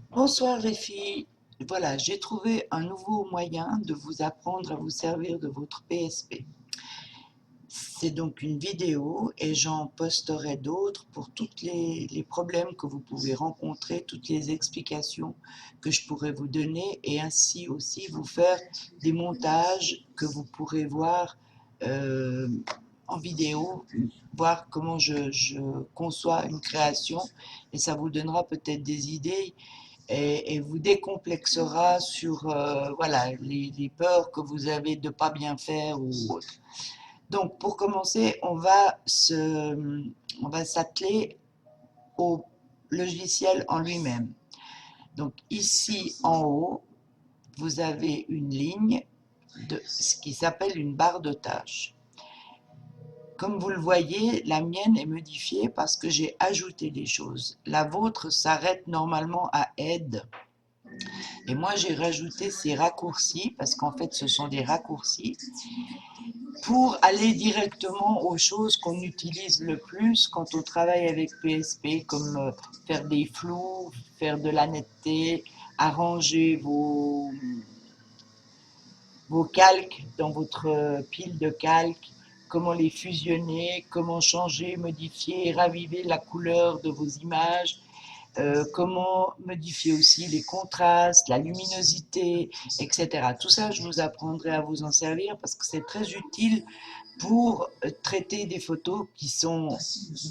Bonsoir les filles. Voilà, j'ai trouvé un nouveau moyen de vous apprendre à vous servir de votre PSP. C'est donc une vidéo et j'en posterai d'autres pour tous les problèmes que vous pouvez rencontrer, toutes les explications que je pourrais vous donner et ainsi aussi vous faire des montages que vous pourrez voir en vidéo, voir comment je conçois une création et ça vous donnera peut-être des idées et vous décomplexera sur voilà, les peurs que vous avez de ne pas bien faire ou autre. Donc pour commencer, on va s'atteler au logiciel en lui-même. Donc ici en haut, vous avez une ligne de ce qui s'appelle une barre de tâches. Comme vous le voyez, la mienne est modifiée parce que j'ai ajouté des choses. La vôtre s'arrête normalement à aide. Et moi, j'ai rajouté ces raccourcis, parce qu'en fait, ce sont des raccourcis, pour aller directement aux choses qu'on utilise le plus quand on travaille avec PSP, comme faire des flous, faire de la netteté, arranger vos calques dans votre pile de calques, comment les fusionner, comment changer, modifier, raviver la couleur de vos images, comment modifier aussi les contrastes, la luminosité, etc. Tout ça, je vous apprendrai à vous en servir parce que c'est très utile pour traiter des photos qui sont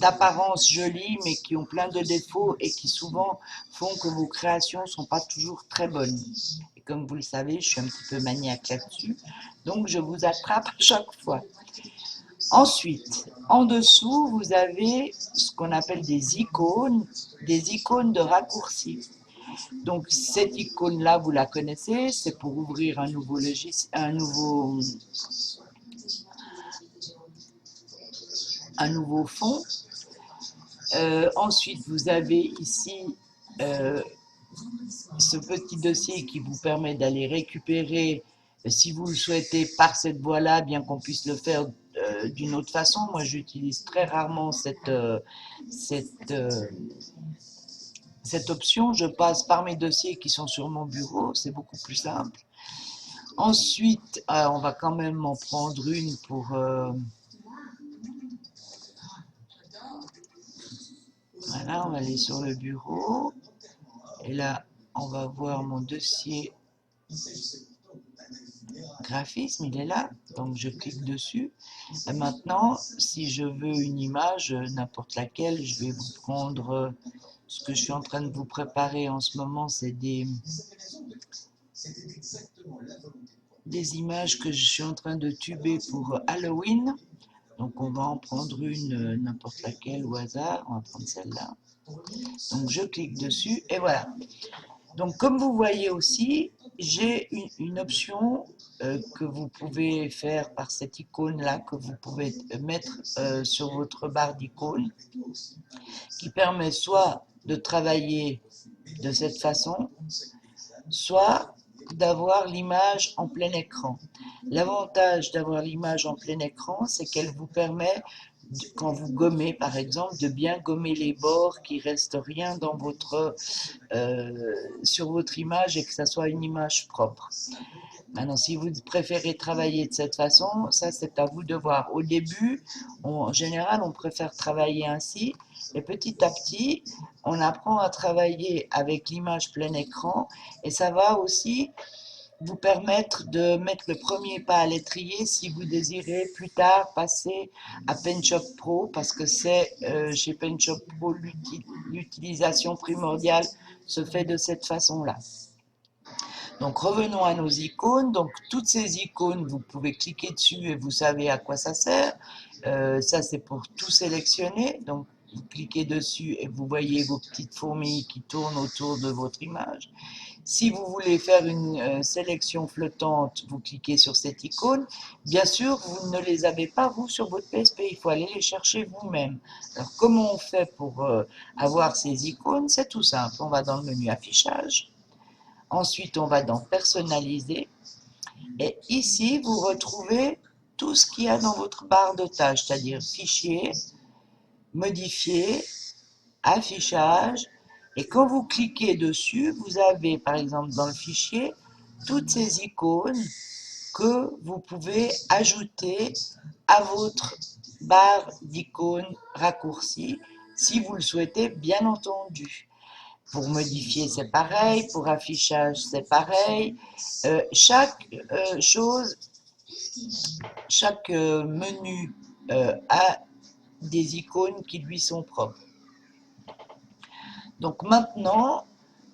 d'apparence jolies mais qui ont plein de défauts et qui souvent font que vos créations ne sont pas toujours très bonnes. Et comme vous le savez, je suis un petit peu maniaque là-dessus, donc je vous attrape à chaque fois. Ensuite, en dessous, vous avez ce qu'on appelle des icônes de raccourcis. Donc cette icône-là, vous la connaissez, c'est pour ouvrir un nouveau logiciel, un nouveau fond. Ensuite, vous avez ici ce petit dossier qui vous permet d'aller récupérer, si vous le souhaitez, par cette voie-là, bien qu'on puisse le faire d'une autre façon. Moi, j'utilise très rarement cette option. Je passe par mes dossiers qui sont sur mon bureau, c'est beaucoup plus simple. Ensuite, on va quand même en prendre une pour... voilà, on va aller sur le bureau. Et là, on va voir mon dossier graphisme, il est là, donc je clique dessus. Et maintenant, si je veux une image, n'importe laquelle, je vais vous prendre ce que je suis en train de vous préparer en ce moment, c'est des images que je suis en train de tuber pour Halloween. Donc on va en prendre une, n'importe laquelle au hasard, on va prendre celle-là. Donc je clique dessus et voilà. Donc comme vous voyez aussi, j'ai une option que vous pouvez faire par cette icône-là, que vous pouvez mettre sur votre barre d'icônes, qui permet soit de travailler de cette façon, soit d'avoir l'image en plein écran. L'avantage d'avoir l'image en plein écran, c'est qu'elle vous permet, quand vous gommez par exemple, de bien gommer les bords, qu'il ne reste rien dans sur votre image et que ça soit une image propre. Maintenant, si vous préférez travailler de cette façon, ça c'est à vous de voir. Au début, en général, on préfère travailler ainsi, et petit à petit, on apprend à travailler avec l'image plein écran, et ça va aussi vous permettre de mettre le premier pas à l'étrier si vous désirez plus tard passer à PaintShop Pro, parce que c'est chez PaintShop Pro l'utilisation primordiale se fait de cette façon-là. Donc revenons à nos icônes. Donc toutes ces icônes, vous pouvez cliquer dessus et vous savez à quoi ça sert. Ça c'est pour tout sélectionner. Donc vous cliquez dessus et vous voyez vos petites fourmis qui tournent autour de votre image. Si vous voulez faire une sélection flottante, vous cliquez sur cette icône. Bien sûr, vous ne les avez pas, vous, sur votre PSP. Il faut aller les chercher vous-même. Alors, comment on fait pour avoir ces icônes? C'est tout simple. On va dans le menu Affichage. Ensuite, on va dans Personnaliser. Et ici, vous retrouvez tout ce qu'il y a dans votre barre de tâches, c'est-à-dire Fichier, Modifier, affichage, et quand vous cliquez dessus, vous avez par exemple dans le fichier toutes ces icônes que vous pouvez ajouter à votre barre d'icônes raccourcies si vous le souhaitez, bien entendu. Pour modifier, c'est pareil. Pour affichage, c'est pareil. Chaque chose, chaque menu a des icônes qui lui sont propres. Donc maintenant,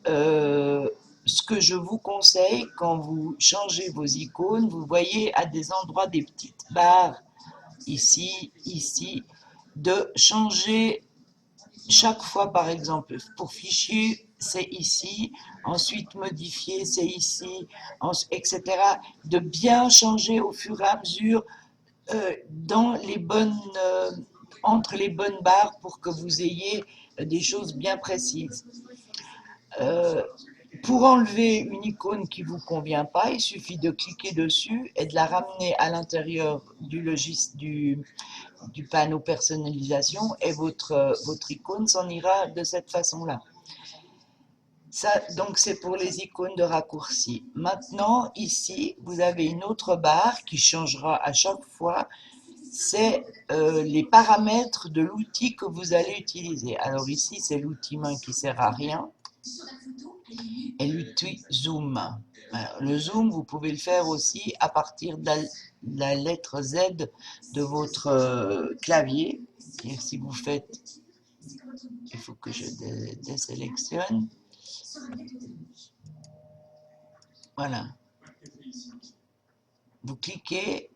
ce que je vous conseille quand vous changez vos icônes, vous voyez à des endroits des petites barres, ici, ici, de changer chaque fois, par exemple, pour fichier, c'est ici, ensuite modifier, c'est ici, etc. De bien changer au fur et à mesure dans les bonnes, entre les bonnes barres pour que vous ayez des choses bien précises. Pour enlever une icône qui ne vous convient pas, il suffit de cliquer dessus et de la ramener à l'intérieur du panneau personnalisation et votre icône s'en ira de cette façon-là. Ça, donc, c'est pour les icônes de raccourci. Maintenant, ici, vous avez une autre barre qui changera à chaque fois. C'est les paramètres de l'outil que vous allez utiliser. Alors ici, c'est l'outil main qui ne sert à rien. Et l'outil zoom. Alors, le zoom, vous pouvez le faire aussi à partir de la lettre Z de votre clavier. Et si vous faites, il faut que je désélectionne. Voilà. Vous cliquez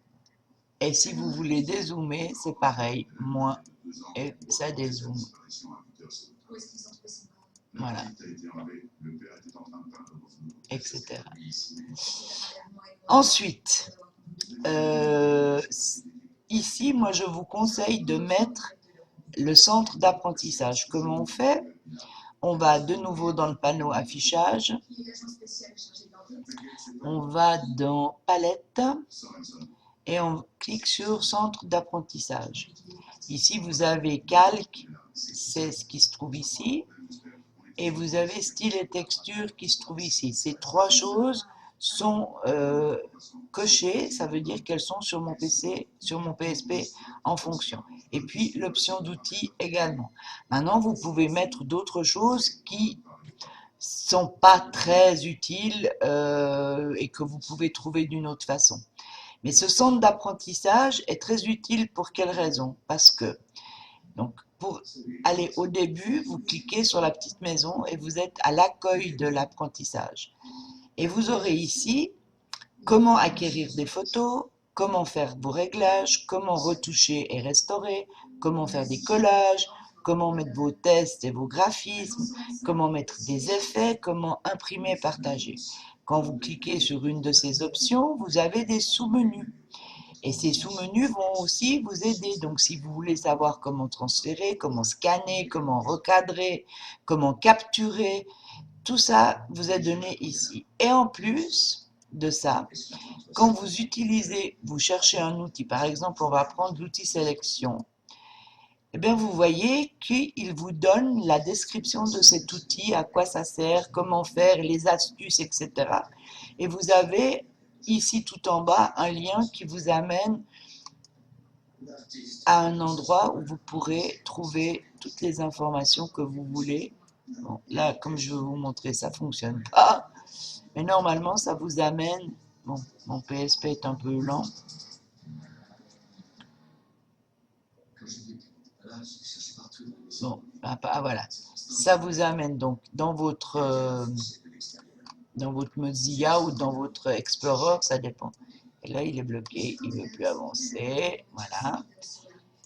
et si vous voulez dézoomer, c'est pareil, moins et ça dézoome. Voilà. Etc. Ensuite, ici, moi, je vous conseille de mettre le centre d'apprentissage. Comment on fait? On va de nouveau dans le panneau affichage. On va dans palette et on clique sur centre d'apprentissage. Ici, vous avez calque, c'est ce qui se trouve ici. Et vous avez style et texture qui se trouve ici. Ces trois choses sont cochées, ça veut dire qu'elles sont sur mon PC, sur mon PSP en fonction. Et puis l'option d'outils également. Maintenant, vous pouvez mettre d'autres choses qui sont pas très utiles et que vous pouvez trouver d'une autre façon. Mais ce centre d'apprentissage est très utile pour quelle raison? Parce que, donc, pour aller au début, vous cliquez sur la petite maison et vous êtes à l'accueil de l'apprentissage. Et vous aurez ici comment acquérir des photos, comment faire vos réglages, comment retoucher et restaurer, comment faire des collages, comment mettre vos tests et vos graphismes, comment mettre des effets, comment imprimer et partager. Quand vous cliquez sur une de ces options, vous avez des sous-menus. Et ces sous-menus vont aussi vous aider. Donc, si vous voulez savoir comment transférer, comment scanner, comment recadrer, comment capturer, tout ça vous est donné ici. Et en plus de ça, quand vous utilisez, vous cherchez un outil, par exemple, on va prendre l'outil sélection, eh bien, vous voyez qu'il vous donne la description de cet outil, à quoi ça sert, comment faire, les astuces, etc. Et vous avez ici tout en bas un lien qui vous amène à un endroit où vous pourrez trouver toutes les informations que vous voulez. Bon, là, comme je vais vous montrer, ça ne fonctionne pas. Mais normalement, ça vous amène... Bon, mon PSP est un peu lent. Bon, voilà. Ça vous amène donc dans votre Mozilla ou dans votre Explorer, ça dépend. Et là, il est bloqué, il ne veut plus avancer. Voilà.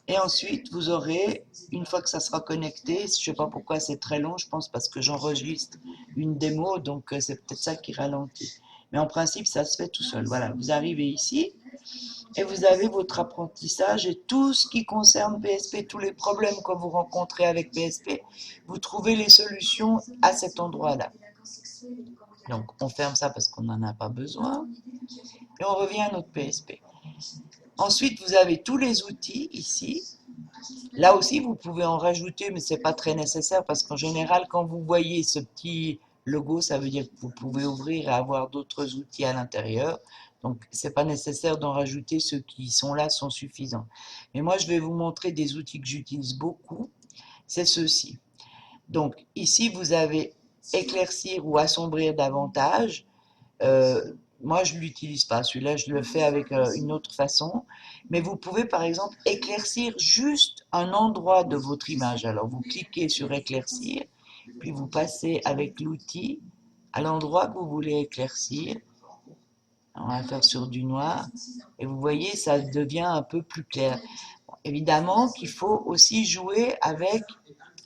Et ensuite, vous aurez, une fois que ça sera connecté, je ne sais pas pourquoi c'est très long, je pense parce que j'enregistre une démo, donc c'est peut-être ça qui ralentit. Mais en principe, ça se fait tout seul. Voilà, vous arrivez ici et vous avez votre apprentissage et tout ce qui concerne PSP, tous les problèmes que vous rencontrez avec PSP, vous trouvez les solutions à cet endroit-là. Donc, on ferme ça parce qu'on n'en a pas besoin et on revient à notre PSP. Ensuite, vous avez tous les outils ici. Là aussi, vous pouvez en rajouter, mais c'est pas très nécessaire parce qu'en général, quand vous voyez ce petit logo, ça veut dire que vous pouvez ouvrir et avoir d'autres outils à l'intérieur. Donc, c'est pas nécessaire d'en rajouter, ceux qui sont là sont suffisants. Mais moi, je vais vous montrer des outils que j'utilise beaucoup. C'est ceux-ci. Donc, ici, vous avez éclaircir ou assombrir davantage. Moi, je ne l'utilise pas. Celui-là, je le fais avec une autre façon. Mais vous pouvez, par exemple, éclaircir juste un endroit de votre image. Alors, vous cliquez sur éclaircir, puis vous passez avec l'outil à l'endroit que vous voulez éclaircir. On va faire sur du noir. Et vous voyez, ça devient un peu plus clair. Bon, évidemment qu'il faut aussi jouer avec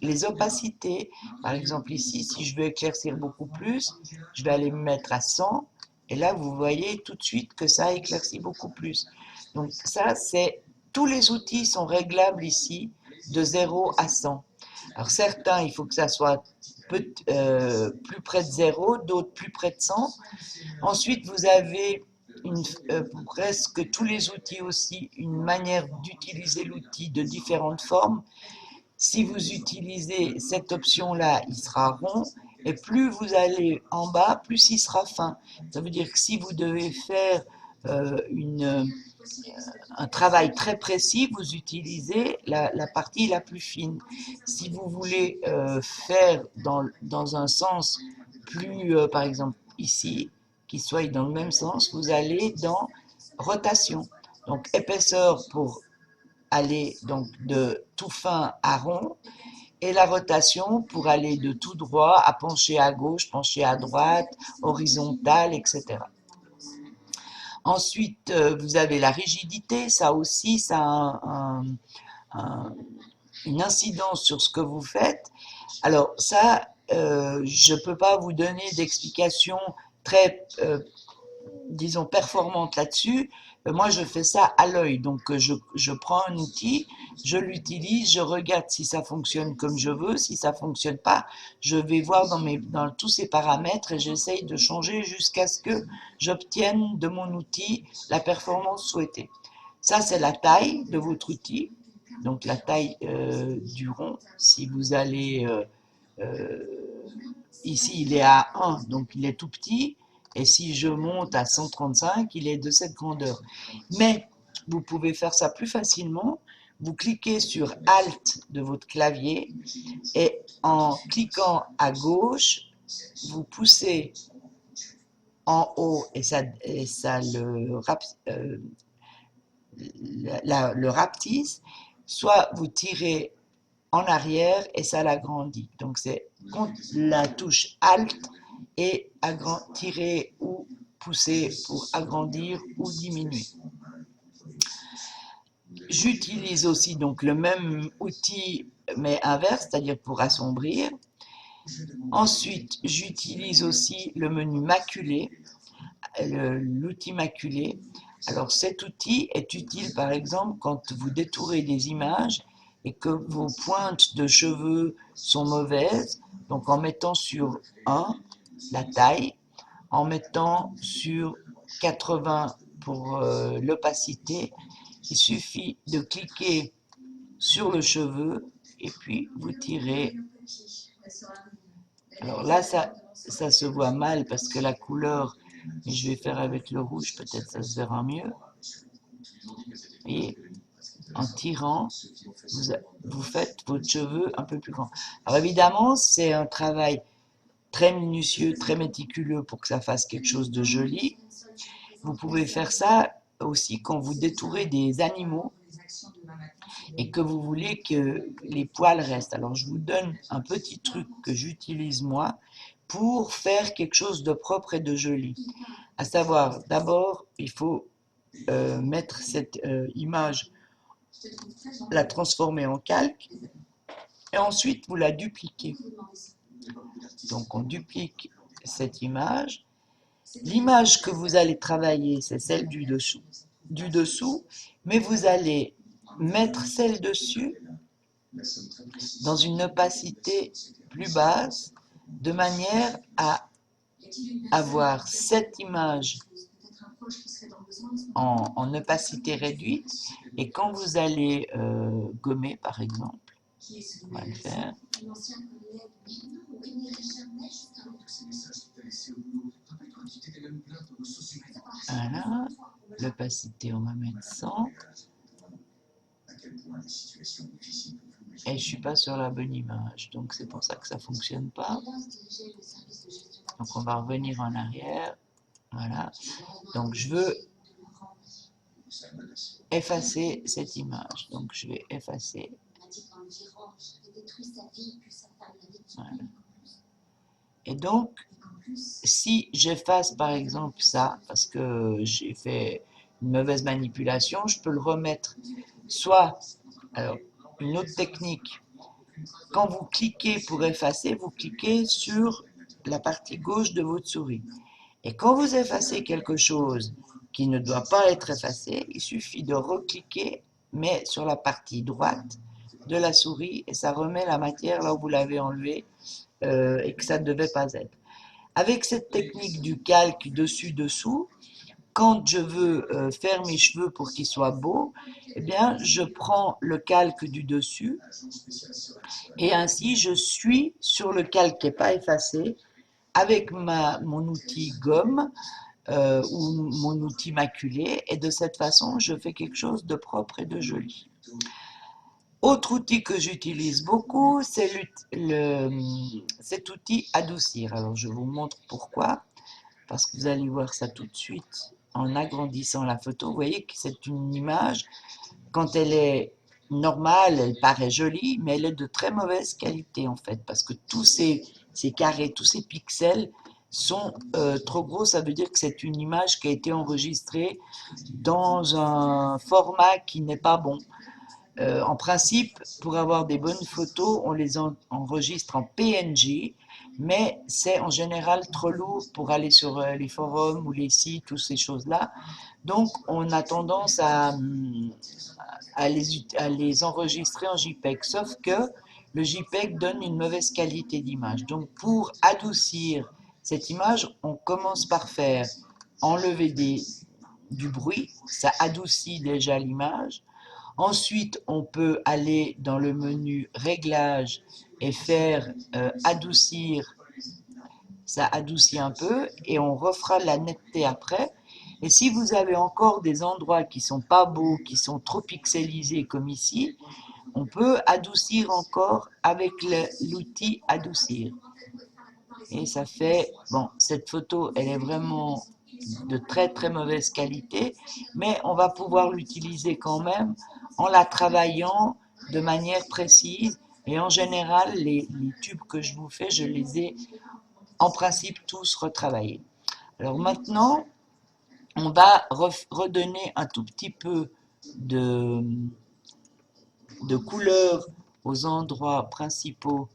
les opacités. Par exemple ici, si je veux éclaircir beaucoup plus, je vais aller me mettre à 100. Et là, vous voyez tout de suite que ça éclaircit beaucoup plus. Donc ça, c'est tous les outils sont réglables ici de 0 à 100. Alors certains, il faut que ça soit plus près de 0, d'autres plus près de 100. Ensuite, vous avez pour presque tous les outils aussi une manière d'utiliser l'outil de différentes formes. Si vous utilisez cette option-là, il sera rond. Et plus vous allez en bas, plus il sera fin. Ça veut dire que si vous devez faire un travail très précis, vous utilisez la partie la plus fine. Si vous voulez faire dans un sens plus, par exemple ici, qui soit dans le même sens, vous allez dans rotation. Donc épaisseur pour aller donc de tout fin à rond, et la rotation pour aller de tout droit à pencher à gauche, pencher à droite, horizontale, etc. Ensuite, vous avez la rigidité, ça aussi, ça a une incidence sur ce que vous faites. Alors ça, je ne peux pas vous donner d'explication très, disons, performante là-dessus. Moi, je fais ça à l'œil. Donc, je prends un outil, je l'utilise, je regarde si ça fonctionne comme je veux. Si ça fonctionne pas, je vais voir dans tous ces paramètres et j'essaye de changer jusqu'à ce que j'obtienne de mon outil la performance souhaitée. Ça, c'est la taille de votre outil. Donc, la taille du rond. Si vous allez ici, il est à 1, donc il est tout petit. Et si je monte à 135, il est de cette grandeur. Mais vous pouvez faire ça plus facilement. Vous cliquez sur Alt de votre clavier et en cliquant à gauche, vous poussez en haut et ça le rapetisse, soit vous tirez en arrière et ça l'agrandit. Donc c'est la touche Alt et tirer ou pousser pour agrandir ou diminuer. J'utilise aussi donc le même outil mais inverse, c'est-à-dire pour assombrir. Ensuite, j'utilise aussi le menu maculé, l'outil maculé. Alors cet outil est utile par exemple quand vous détourez des images et que vos pointes de cheveux sont mauvaises. Donc en mettant sur 1, la taille, en mettant sur 80 pour l'opacité, il suffit de cliquer sur le cheveu et puis vous tirez. Alors là, ça se voit mal parce que la couleur, mais je vais faire avec le rouge, peut-être ça se verra mieux. Et en tirant, vous faites votre cheveu un peu plus grand. Alors évidemment, c'est un travail très minutieux, très méticuleux pour que ça fasse quelque chose de joli. Vous pouvez faire ça aussi quand vous détourez des animaux et que vous voulez que les poils restent. Alors je vous donne un petit truc que j'utilise moi pour faire quelque chose de propre et de joli. À savoir, d'abord, il faut mettre cette image, la transformer en calque et ensuite vous la dupliquez. Donc on duplique cette image. L'image que vous allez travailler, c'est celle du dessous, mais vous allez mettre celle dessus dans une opacité plus basse, de manière à avoir cette image en opacité réduite. Et quand vous allez gommer, par exemple, on va le faire. Voilà, l'opacité, on va mettre 100. Et je ne suis pas sur la bonne image, donc c'est pour ça que ça ne fonctionne pas. Donc on va revenir en arrière. Voilà. Donc je veux effacer cette image. Donc je vais effacer. Voilà. Et donc, si j'efface par exemple ça, parce que j'ai fait une mauvaise manipulation, je peux le remettre. Soit, alors, une autre technique, quand vous cliquez pour effacer, vous cliquez sur la partie gauche de votre souris. Et quand vous effacez quelque chose qui ne doit pas être effacé, il suffit de recliquer, mais sur la partie droite de la souris, et ça remet la matière là où vous l'avez enlevée et que ça ne devait pas être. Avec cette technique du calque dessus-dessous, quand je veux faire mes cheveux pour qu'ils soient beaux, eh bien, je prends le calque du dessus et ainsi je suis sur le calque qui n'est pas effacé avec mon outil gomme ou mon outil maculé, et de cette façon, je fais quelque chose de propre et de joli. Autre outil que j'utilise beaucoup, c'est cet outil adoucir. Alors, je vous montre pourquoi, parce que vous allez voir ça tout de suite en agrandissant la photo. Vous voyez que c'est une image, quand elle est normale, elle paraît jolie, mais elle est de très mauvaise qualité en fait, parce que tous ces carrés, tous ces pixels sont trop gros. Ça veut dire que c'est une image qui a été enregistrée dans un format qui n'est pas bon. En principe, pour avoir des bonnes photos, on les enregistre en PNG, mais c'est en général trop lourd pour aller sur les forums ou les sites, toutes ces choses-là. Donc, on a tendance à les enregistrer en JPEG, sauf que le JPEG donne une mauvaise qualité d'image. Donc, pour adoucir cette image, on commence par faire enlever du bruit, ça adoucit déjà l'image. Ensuite, on peut aller dans le menu Réglages et faire adoucir. Ça adoucit un peu et on refera la netteté après. Et si vous avez encore des endroits qui sont pas beaux, qui sont trop pixelisés comme ici, on peut adoucir encore avec l'outil adoucir. Et ça fait, bon, cette photo, elle est vraiment de très très mauvaise qualité, mais on va pouvoir l'utiliser quand même en la travaillant de manière précise. Et en général, les tubes que je vous fais, je les ai en principe tous retravaillés. Alors maintenant, on va redonner un tout petit peu de couleur aux endroits principaux.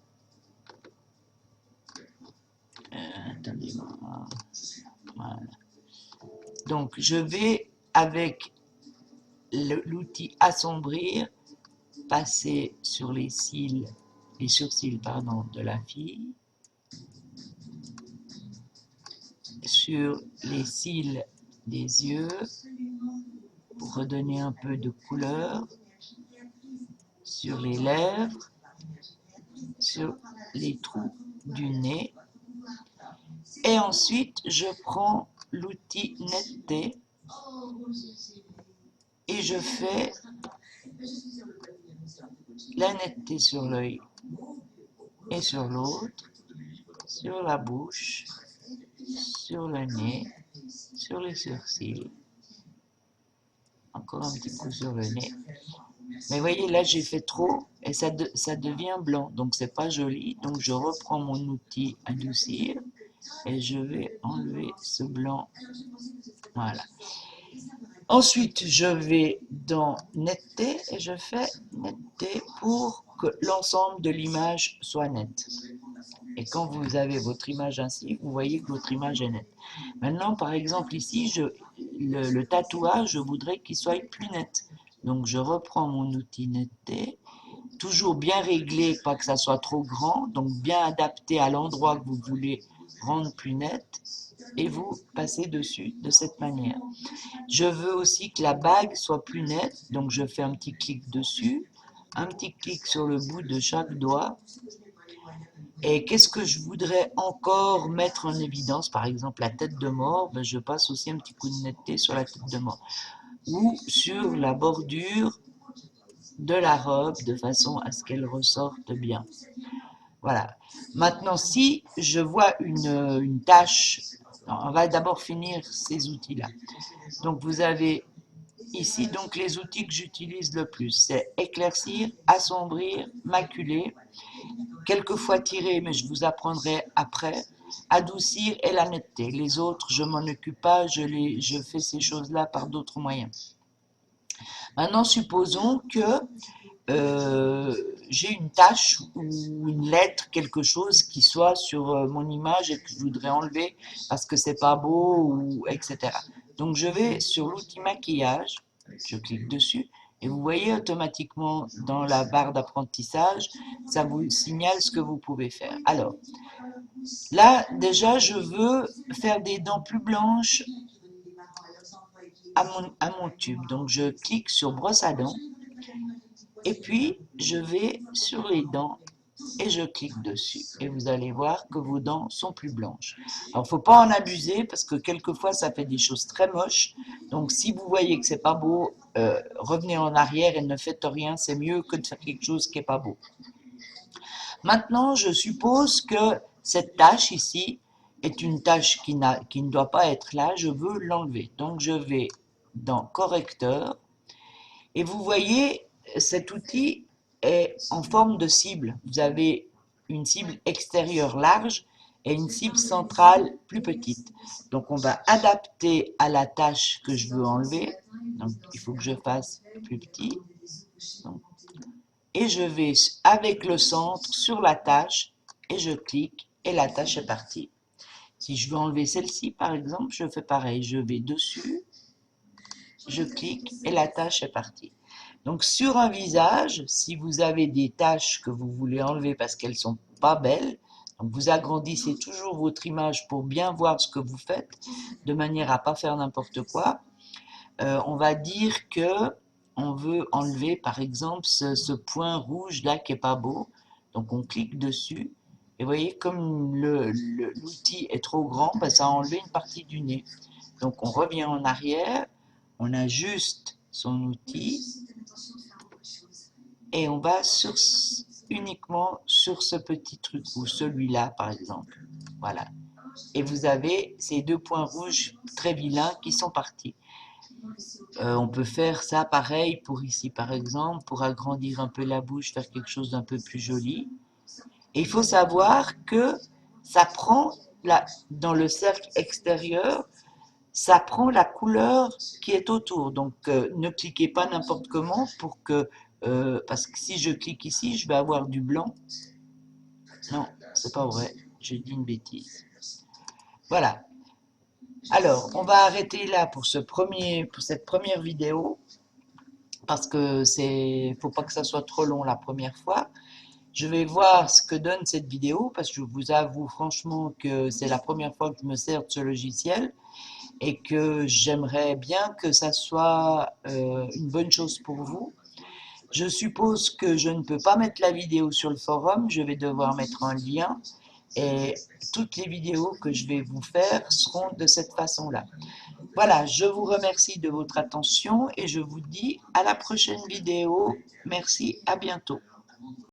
Attendez, voilà. Donc, je vais, avec l'outil assombrir, passer sur les sourcils de la fille, sur les cils des yeux, pour redonner un peu de couleur, sur les lèvres, sur les trous du nez. Et ensuite, je prends l'outil netteté et je fais la netteté sur l'œil et sur l'autre, sur la bouche, sur le nez, sur les sourcils, encore un petit coup sur le nez. Mais voyez, là j'ai fait trop et ça devient blanc, donc c'est pas joli. Donc je reprends mon outil adoucir et je vais enlever ce blanc. Voilà. Ensuite, je vais dans netteté et je fais netteté pour que l'ensemble de l'image soit nette. Et quand vous avez votre image ainsi, vous voyez que votre image est nette. Maintenant, par exemple, ici, le tatouage, je voudrais qu'il soit plus net. Donc, je reprends mon outil netteté, toujours bien réglé, pas que ça soit trop grand, donc bien adapté à l'endroit que vous voulez rendre plus net et vous passez dessus de cette manière. Je veux aussi que la bague soit plus nette, donc je fais un petit clic dessus, un petit clic sur le bout de chaque doigt. Et qu'est-ce que je voudrais encore mettre en évidence? Par exemple, la tête de mort, ben je passe aussi un petit coup de netteté sur la tête de mort. Ou sur la bordure de la robe, de façon à ce qu'elle ressorte bien. Voilà. Maintenant, si je vois une tache, on va d'abord finir ces outils-là. Donc, vous avez ici donc les outils que j'utilise le plus. C'est éclaircir, assombrir, maculer, quelquefois tirer, mais je vous apprendrai après, adoucir et la netteté. Les autres, je m'en occupe pas, je fais ces choses-là par d'autres moyens. Maintenant, supposons que j'ai une tâche ou une lettre, quelque chose qui soit sur mon image et que je voudrais enlever parce que c'est pas beau, ou etc. Donc je vais sur l'outil maquillage, je clique dessus et vous voyez automatiquement dans la barre d'apprentissage, ça vous signale ce que vous pouvez faire. Alors là déjà je veux faire des dents plus blanches à mon tube, donc je clique sur brosse à dents. Et puis, je vais sur les dents et je clique dessus. Et vous allez voir que vos dents sont plus blanches. Alors, il ne faut pas en abuser parce que quelquefois, ça fait des choses très moches. Donc, si vous voyez que c'est pas beau, revenez en arrière et ne faites rien. C'est mieux que de faire quelque chose qui n'est pas beau. Maintenant, je suppose que cette tache ici est une tache qui ne doit pas être là. Je veux l'enlever. Donc, je vais dans Correcteur. Et vous voyez, cet outil est en forme de cible. Vous avez une cible extérieure large et une cible centrale plus petite. Donc on va adapter à la tâche que je veux enlever. Donc il faut que je fasse plus petit. Donc, et je vais avec le centre sur la tâche et je clique et la tâche est partie. Si je veux enlever celle-ci par exemple, je fais pareil. Je vais dessus, je clique et la tâche est partie. Donc sur un visage, si vous avez des taches que vous voulez enlever parce qu'elles ne sont pas belles, donc vous agrandissez toujours votre image pour bien voir ce que vous faites, de manière à ne pas faire n'importe quoi. On va dire que on veut enlever par exemple ce point rouge là qui n'est pas beau. Donc on clique dessus et vous voyez comme l'outil est trop grand, ben, ça a enlevé une partie du nez. Donc on revient en arrière, on ajuste son outil et on va uniquement sur ce petit truc ou celui-là par exemple. Voilà. Et vous avez ces deux points rouges très vilains qui sont partis. On peut faire ça pareil pour ici par exemple, pour agrandir un peu la bouche, faire quelque chose d'un peu plus joli. Et il faut savoir que ça prend, dans le cercle extérieur, ça prend la couleur qui est autour. Donc ne cliquez pas n'importe comment pour que, parce que si je clique ici, je vais avoir du blanc. Non, c'est pas vrai, j'ai dit une bêtise. Voilà. Alors, on va arrêter là pour cette première vidéo, parce que faut pas que ça soit trop long la première fois. Je vais voir ce que donne cette vidéo, parce que je vous avoue franchement que c'est la première fois que je me sers de ce logiciel et que j'aimerais bien que ça soit une bonne chose pour vous. Je suppose que je ne peux pas mettre la vidéo sur le forum, je vais devoir mettre un lien et toutes les vidéos que je vais vous faire seront de cette façon-là. Voilà, je vous remercie de votre attention et je vous dis à la prochaine vidéo. Merci, à bientôt.